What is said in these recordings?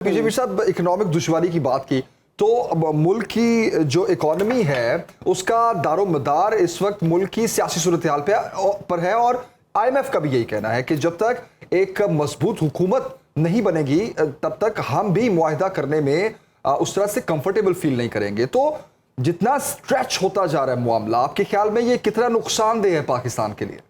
पीजे मीर साहब, इकोनॉमिक दुश्वारी की बात की तो अब मुल्क की जो इकोनॉमी है उसका दारोमदार इस वक्त मुल्क की सियासी सूरत हाल पर है। और IMF का भी यही कहना है कि जब तक एक मजबूत हुकूमत नहीं बनेगी तब तक हम भी मुआहिदा करने में उस तरह से कंफर्टेबल फील नहीं करेंगे। तो जितना स्ट्रेच होता जा रहा है मामला, आपके ख्याल में ये कितना नुकसानदेह है पाकिस्तान के लिए?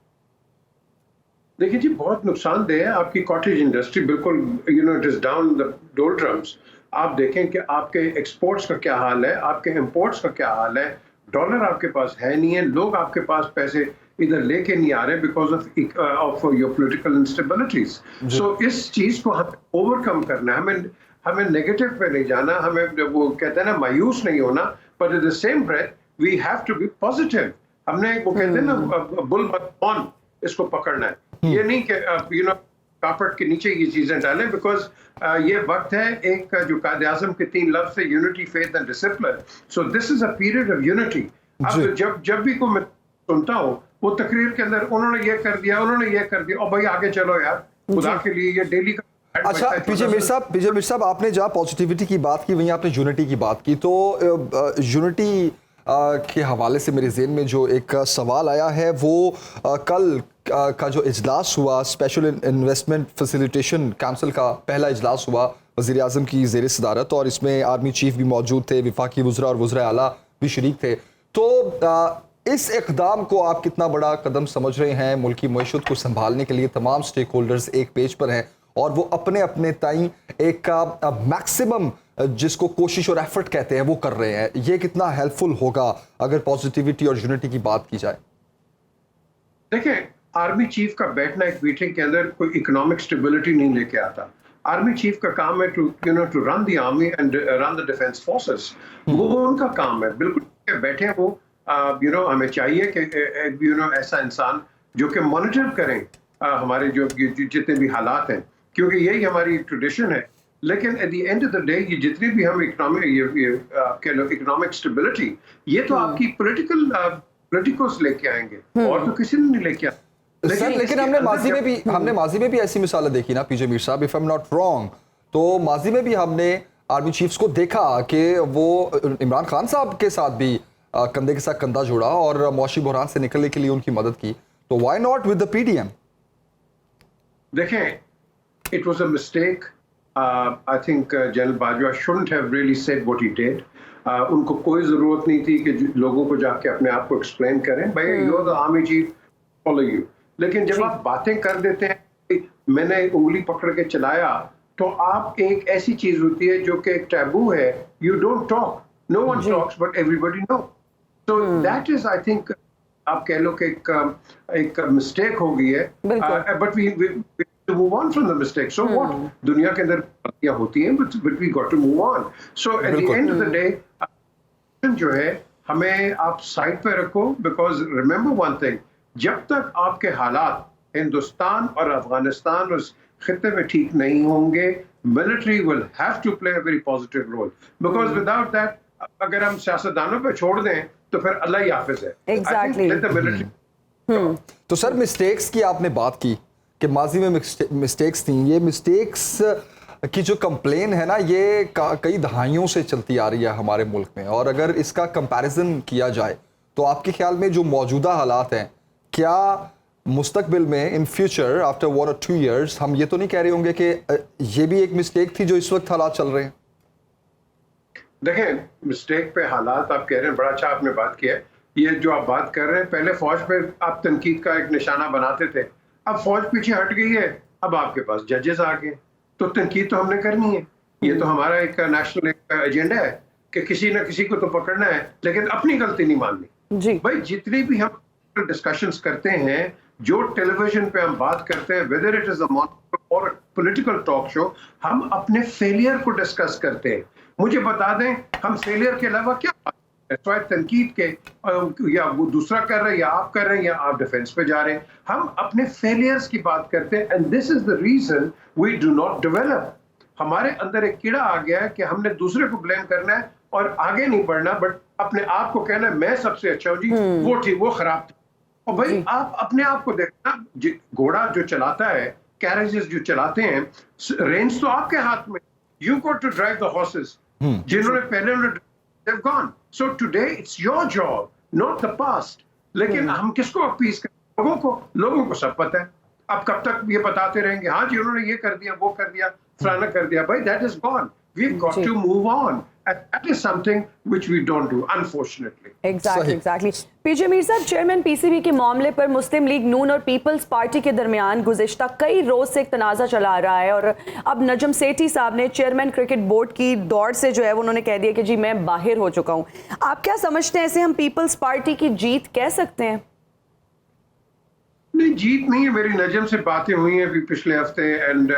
देखिए जी, बहुत नुकसानदेह है। आपकी कॉटेज इंडस्ट्री बिल्कुल इट इज डाउन द डोलड्रम्स। आप देखें कि आपके एक्सपोर्ट्स का क्या हाल है, आपके इंपोर्ट्स का क्या हाल है। डॉलर आपके पास है नहीं है, लोग आपके पास पैसे इधर लेके नहीं आ रहे बिकॉज ऑफ योर पॉलिटिकल इंस्टेबिलिटीज। सो इस चीज को हमें ओवरकम करना है। हमें नेगेटिव पे नहीं जाना, हमें वो कहते हैं ना मायूस नहीं होना, but at the same breath we have to be positive. हमने वो कहते हैं ना बुल ऑन, इसको पकड़ना है। ये नहीं कि कापड़ के नीचे ये चीजें डालें, बिकॉज ये वक्त है एक जो कायद आज़म के 3 लफ्ज है, unity, faith and discipline. So this is a period of unity. अब जब भी कोई मैं सुनता हूँ वो तकरीर के अंदर उन्होंने ये कर दिया, उन्होंने ये कर दिया, और भाई आगे चलो यार, खुदा के लिए ये डेली का। अच्छा पीजे मीर साहब, आपने जहाँ पॉजिटिविटी की बात की वहीं आपने यूनिटी की बात की, तो यूनिटी के हवाले से मेरे ज़हन में जो एक सवाल आया है वो कल का जो इजलास हुआ, स्पेशल इन्वेस्टमेंट फैसिलिटेशन काउंसिल का पहला इजलास हुआ वज़ीर आज़म की ज़ेर सदारत, और इसमें आर्मी चीफ भी मौजूद थे, वफाकी वज़रा और वज़रा आला भी शरीक थे। तो इस इक़दाम को आप कितना बड़ा कदम समझ रहे हैं? मुल्क की मईशत को संभालने के लिए तमाम स्टेक होल्डर्स एक पेज पर हैं और वो अपने अपने ताई एक मैक्सिमम जिसको कोशिश और एफर्ट कहते हैं वो कर रहे हैं। ये कितना हेल्पफुल होगा अगर पॉजिटिविटी और यूनिटी की बात की जाए? देखिए, आर्मी चीफ का बैठना एक मीटिंग के अंदर कोई इकोनॉमिक स्टेबिलिटी नहीं लेके आता। आर्मी चीफ का काम है to run the army and run the defence forces. वो उनका काम है, बिल्कुल बैठे हैं वो। हमें चाहिए कि ऐसा इंसान जो कि मॉनिटर करें हमारे जो जितने भी हालात हैं, क्योंकि यही हमारी ट्रेडिशन है। लेकिन eight the end of the day ये जितनी भी हम इकोनॉमिक स्टेबिलिटी, ये तो आपकी पॉलिटिकल्स लेके आएंगे और तो किसी ने नहीं लेके आए। लेकिन हमने माजी में भी ऐसी मिसालें देखी ना पीजे मीर साहब, if I am not wrong, तो माजी में भी हमने आर्मी चीफ्स को देखा कि वो इमरान खान साहब के साथ भी कंधे के साथ कंधा जोड़ा और मुआशी बहरान से निकलने के लिए उनकी मदद की। तो why not with the PDM? देखें, it was a mistake. I think General Bajwa shouldn't have really said what he did. उनको कोई ज़रूरत नहीं थी कि लोगों को जाके अपने आप को एक्सप्लेन करें, भाई you're the army chief, follow you. लेकिन जब आप बातें कर देते हैं, मैंने उंगली पकड़ के चलाया, तो आप एक ऐसी चीज़ होती है जो कि एक टैबू है। You don't talk. No one talks, but everybody knows. So that is, I think, आप कह लो कि एक मिस्टेक हो गई है, but we to move on from the mistake. So what? दुनिया के अंदर गलतियां होती हैं, but we got to move on. So at the end of the day, जो है हमें आप साइड पे रखो, because remember one thing, जब तक आपके हालात हिंदुस्तान और अफगानिस्तान और खित्ते में ठीक नहीं होंगे, military will have to play a very positive role, because without that, अगर हम सियासतदानों पे छोड़ दें तो फिर अल्लाह ही हाफिज है। Exactly. तो सर, मिस्टेक्स की आपने बात की कि माजी में मिस्टेक्स थी। ये मिस्टेक्स की जो कंप्लेन है ना, ये कई दहाइयों से चलती आ रही है हमारे मुल्क में, और अगर इसका कंपैरिजन किया जाए तो आपके ख्याल में जो मौजूदा हालात हैं, क्या मुस्तकबिल में in future after 1 or 2 years हम ये तो नहीं कह रहे होंगे कि ये भी एक मिस्टेक थी जो इस वक्त हालात चल रहे हैं? देखें, मिस्टेक पे हालात आप कह रहे हैं, बड़ा अच्छा आपने बात किया है। ये जो आप बात कर रहे हैं, पहले फौज पे आप तनकीद का एक निशाना बनाते थे, अब फौज पीछे हट गई है, अब आपके पास जजेस आ गए, तो तनकीद तो हमने करनी है। ये तो हमारा एक नेशनल एजेंडा है कि किसी न किसी को तो पकड़ना है, लेकिन अपनी गलती नहीं माननी जी। भाई, जितनी भी हम डिस्कशंस करते हैं, जो टेलीविजन पे हम बात करते हैं, वेदर इट इज अ और पॉलिटिकल टॉक शो, हम अपने फेलियर को डिस्कस करते हैं। मुझे बता दें, हम फेलियर के अलावा क्या तनकीद के, या वो दूसरा कर रहे हैं, या आप कर रहे हैं, या आप डिफेंस पे जा रहे हैं, हम अपने फेलियर्स की बात करते हैं। And this is the reason we do not develop. हमारे अंदर एक कीड़ा आ गया है कि हमने दूसरे को ब्लेम करना है और आगे नहीं बढ़ना, बट अपने आप को कहना है मैं सबसे अच्छा हूं जी, वो ठीक, वो खराब था। और भाई आप अपने आप को देखना, घोड़ा जो चलाता है, कैरेजेस जो चलाते हैं, रेंज तो आपके हाथ में, You got to drive the horses. जिन्होंने पहले उन्होंने they've gone. So today it's your job, not the past. लेकिन हम किसको अपील करें? लोगों को सब पता है. अब कब तक ये बताते रहेंगे हाँ जी उन्होंने ये कर दिया वो कर दिया फलाना कर दिया भाई that is gone. We've got to move on. And that is something which we don't do, unfortunately. Exactly. पीजे मीर साहब, चेयरमैन पीसीबी के मामले पर मुस्लिम लीग नून और पीपल्स पार्टी के दरमियान गुज़िश्ता कई रोज से एक तनाज़ा चला आ रहा है और अब नजम सेठी साहब ने चेयरमैन क्रिकेट बोर्ड की दौड़ से जो है वो उन्होंने कह दिया कि जी मैं बाहर हो चुका हूँ. आप क्या समझते हैं, ऐसे हम पीपल्स पार्टी की जीत कह सकते हैं? नहीं, जीत नहीं है. मेरी नजम से बातें हुई हैं अभी पिछले हफ्ते and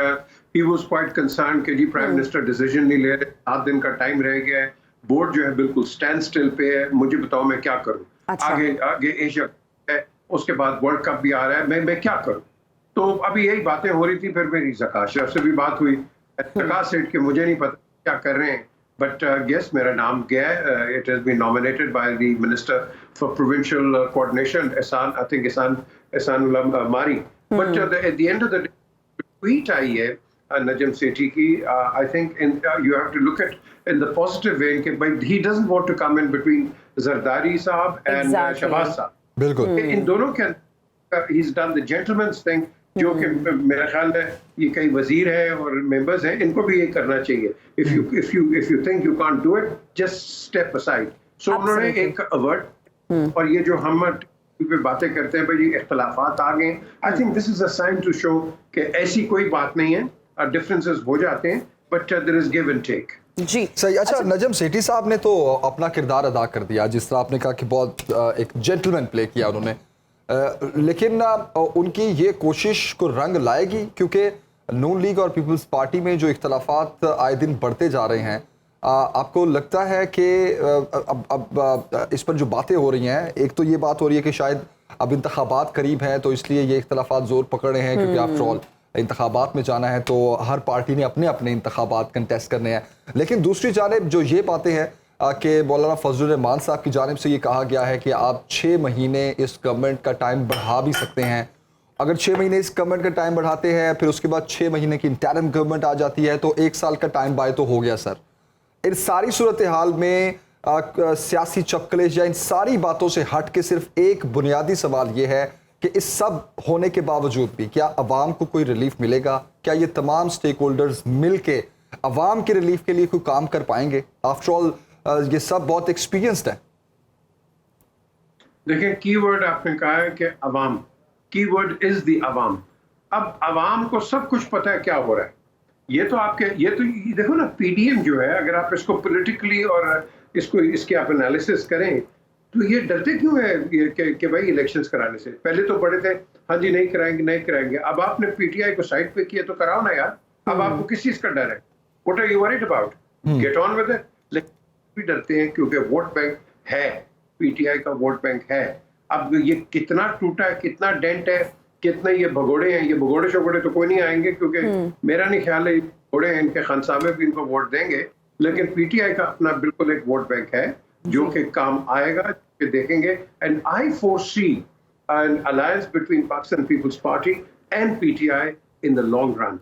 he was quite concern कि जी प्राइम मिनिस्टर डिसीजन नहीं ले रहे, 7 दिन का टाइम रह गया है, बोर्ड जो है बिल्कुल स्टैंड स्टिल पे है, मुझे बताओ मैं क्या करूं. अच्छा. आगे एशिया है, उसके बाद वर्ल्ड कप भी आ रहा है, मैं क्या करूं. तो अभी यही बातें हो रही थी. फिर मेरी ज़का शेख से भी बात हुई. ज़का सेठ के मुझे नहीं पता क्या कर रहे हैं, बट yes मेरा नाम गया है. It has been nominated by the minister for provincial coordination Ehsan Mari. But at the end of the tweet आई है नजम सेठी की. I think you have to look at in the positive way कि भाई he doesn't want to come in between Zardari sahab and Shahbaz sahab. बिल्कुल. इन दोनों के ही is done the gentleman's thing, जो कि मेरा ख्याल है ये कई वजीर हैं और मेंबर्स हैं, इनको भी ये करना चाहिए. If you think you can't do it just step aside. So उन्होंने एक अवर्ड और ये जो हम पे बातें करते हैं भाई इख्तलाफात आ गए, I think this is a sign to show कि ऐसी कोई बात नहीं है, डिफरेंसेस हो जाते हैं but there is give and take. जी सही. अच्छा, नजम सेठी साहब ने तो अपना किरदार अदा कर दिया, जिस तरह आपने कहा कि बहुत एक जेंटलमैन प्ले किया उन्होंने, लेकिन उनकी ये कोशिश को रंग लाएगी क्योंकि नून लीग और पीपल्स पार्टी में जो इख्तलाफात आए दिन बढ़ते जा रहे हैं. आपको लगता है कि अब इस पर जो बातें हो रही हैं, एक तो ये बात हो रही है कि शायद अब इंतखाबात करीब हैं तो इसलिए ये इख्तलाफात ज़ोर पकड़ रहे हैं, क्योंकि आफ्टर ऑल इंतखाबात में जाना है तो हर पार्टी ने अपने अपने इंतखाबात कंटेस्ट करने हैं. लेकिन दूसरी जानिब जो ये बातें हैं कि मौलाना फजलुर रहमान साहब की जानिब से ये कहा गया है कि आप 6 महीने इस गवर्नमेंट का टाइम बढ़ा भी सकते हैं. अगर 6 महीने इस गवर्नमेंट का टाइम बढ़ाते हैं, फिर उसके बाद 6 महीने की इंटरिम गवर्नमेंट आ जाती है, तो 1 साल का टाइम बाय तो हो गया सर. इन सारी सूरत हाल में सियासी चक्कलेश या इन सारी बातों से हट के सिर्फ एक बुनियादी सवाल ये है कि इस सब होने के बावजूद भी क्या अवाम को कोई रिलीफ मिलेगा? क्या ये तमाम स्टेक होल्डर्स मिल के अवाम के रिलीफ के लिए कोई काम कर पाएंगे? आफ्टर ऑल ये सब बहुत एक्सपीरियंस्ड है. देखिए, कीवर्ड आपने कहा है कि अवाम, कीवर्ड इज द अवाम. अब अवाम को सब कुछ पता है क्या हो रहा है. ये तो देखो ना, पीडीएम जो है, अगर आप इसको पॉलिटिकली और इसके आप एनालिसिस करें तो ये डरते क्यों है कि भाई इलेक्शंस कराने से. पहले तो बड़े थे हाँ जी नहीं कराएंगे. अब आपने पीटीआई को साइड पे किया तो कराओ ना यार. अब आपको किस चीज का डर है? What are you worried about? Get on with it. लेकिन भी डरते हैं क्योंकि वोट बैंक है, पीटीआई का वोट बैंक है. अब ये कितना टूटा है, कितना डेंट है, कितने ये भगोड़े हैं, ये भगोड़े शगोड़े तो कोई नहीं आएंगे, क्योंकि मेरा नहीं ख्याल है भगोड़े हैं इनके खानसामे भी इनको वोट देंगे. लेकिन पीटीआई का अपना बिल्कुल एक वोट बैंक है जो कि काम आएगा, कि देखेंगे. And I foresee an alliance between Pakistan Peoples Party and PTI in the long run.